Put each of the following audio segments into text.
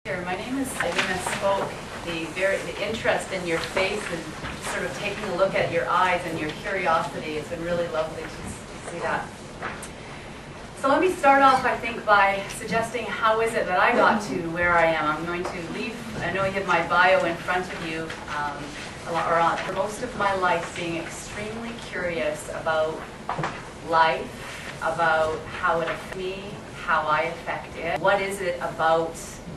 My name is Selena. Spoke the interest in your face and sort of taking a look at your eyes and your curiosity. It's been really lovely to see that. So let me start off, I think, by suggesting how is it that I got to where I am. I'm going to leave, I know you have my bio in front of you, for most of my life being extremely curious about life, about how it affects me, how I affect it. What is it about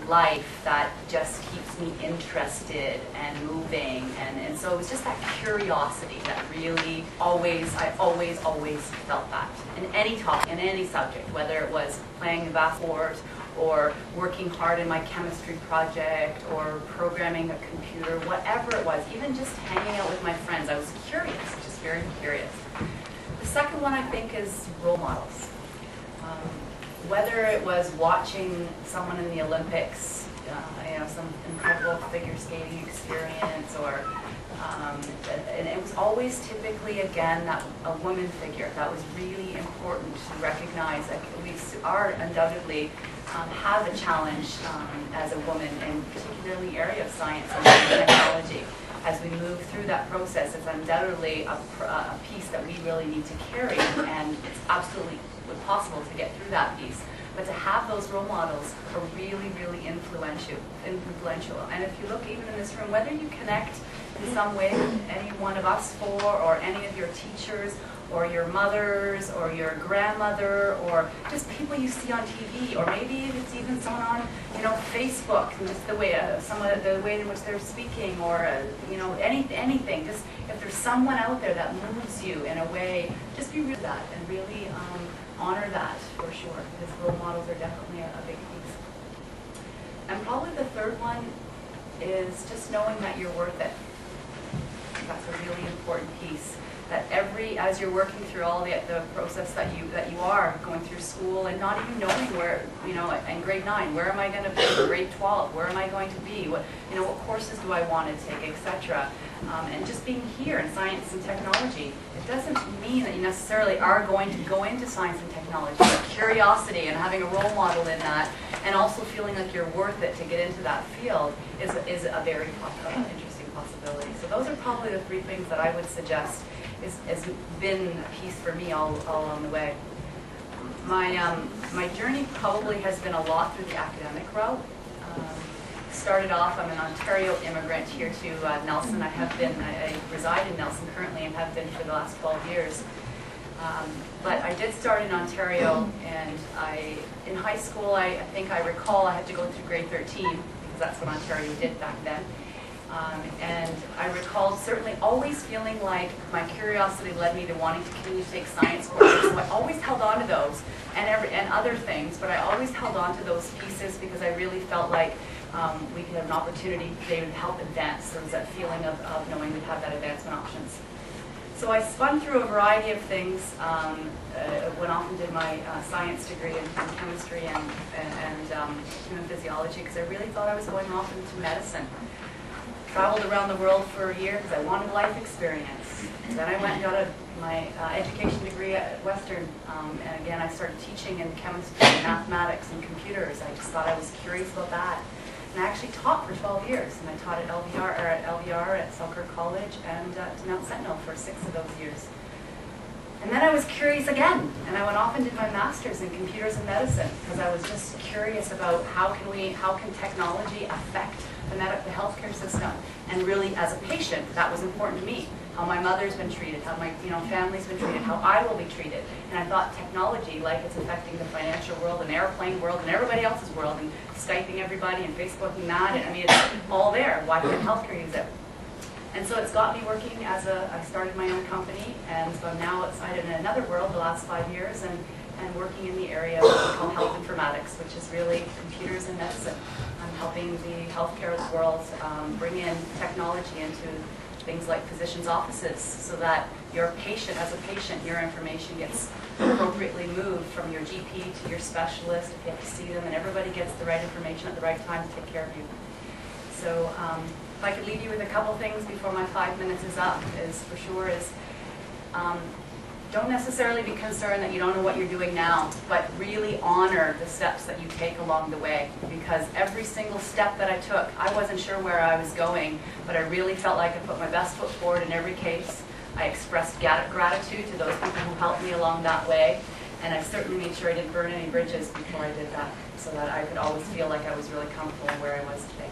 life that just keeps me interested and moving, and so it was just that curiosity that really I always felt that in any topic, in any subject, whether it was playing basketball or working hard in my chemistry project or programming a computer, whatever it was, even just hanging out with my friends. I was curious, just very curious. The second one, I think, is role models. Whether it was watching someone in the Olympics, some incredible figure skating experience, or and it was always typically, again, a woman figure. That was really important to recognize that we are undoubtedly have a challenge as a woman, in particularly area of science and technology. As we move through that process, it's undoubtedly a piece that we really need to carry, and it's absolutely possible to get through that piece. But to have those role models are really, really influential. And if you look even in this room, whether you connect in some way with any one of us four, or any of your teachers, or your mothers, or your grandmother, or just people you see on TV, or maybe it's even someone on, Facebook, and just the way the way in which they're speaking, or anything. Just if there's someone out there that moves you in a way, just be real with that and really honor that for sure, because role models are definitely a big piece. And probably the third one is just knowing that you're worth it. That's a really important piece. That as you're working through all the process that you are going through school, and not even knowing where, in grade 9, where am I going to be? Grade 12, where am I going to be? What courses do I want to take, etc. And just being here in science and technology, it doesn't mean that you necessarily are going to go into science and technology. But curiosity and having a role model in that, and also feeling like you're worth it to get into that field, is a very interesting possibility. So those are probably the three things that I would suggest has been a piece for me all along the way. My journey probably has been a lot through the academic route. Started off, I'm an Ontario immigrant here to Nelson. I reside in Nelson currently and have been for the last 12 years. But I did start in Ontario, and in high school, I think I recall I had to go through grade 13, because that's what Ontario did back then. And I recall certainly always feeling like my curiosity led me to wanting to continue to take science courses. So I always held on to those and other things, but I always held on to those pieces because I really felt like we could have an opportunity, they would help advance. There was that feeling of knowing we'd have that advancement options. So I spun through a variety of things, went off and did my science degree in chemistry and human physiology, because I really thought I was going off into medicine. Traveled around the world for a year because I wanted life experience. Then I went and got my education degree at Western, and again I started teaching in chemistry, and mathematics, and computers. I just thought I was curious about that. And I actually taught for 12 years, and I taught at LVR at Selkirk College, and to Mount Sentinel for 6 of those years. And then I was curious again, and I went off and did my master's in computers and medicine, because I was just curious about how can technology affect the healthcare system, and really as a patient, that was important to me. How my mother's been treated, how my family's been treated, how I will be treated. And I thought technology, like it's affecting the financial world and airplane world and everybody else's world, and Skyping everybody and Facebooking that, and I mean, it's all there. Why can't healthcare use it? And so it's got me working I started my own company, and so I'm now outside in another world the last 5 years, and working in the area of what we call health informatics, which is really computers and medicine. I'm helping the healthcare world bring in technology into things like physicians' offices, so that as a patient, your information gets appropriately moved from your GP to your specialist if you have to see them, and everybody gets the right information at the right time to take care of you. So if I could leave you with a couple things before my 5 minutes is up, don't necessarily be concerned that you don't know what you're doing now, but really honor the steps that you take along the way, because every single step that I took, I wasn't sure where I was going, but I really felt like I put my best foot forward in every case. I expressed gratitude to those people who helped me along that way, and I certainly made sure I didn't burn any bridges before I did that, so that I could always feel like I was really comfortable where I was today.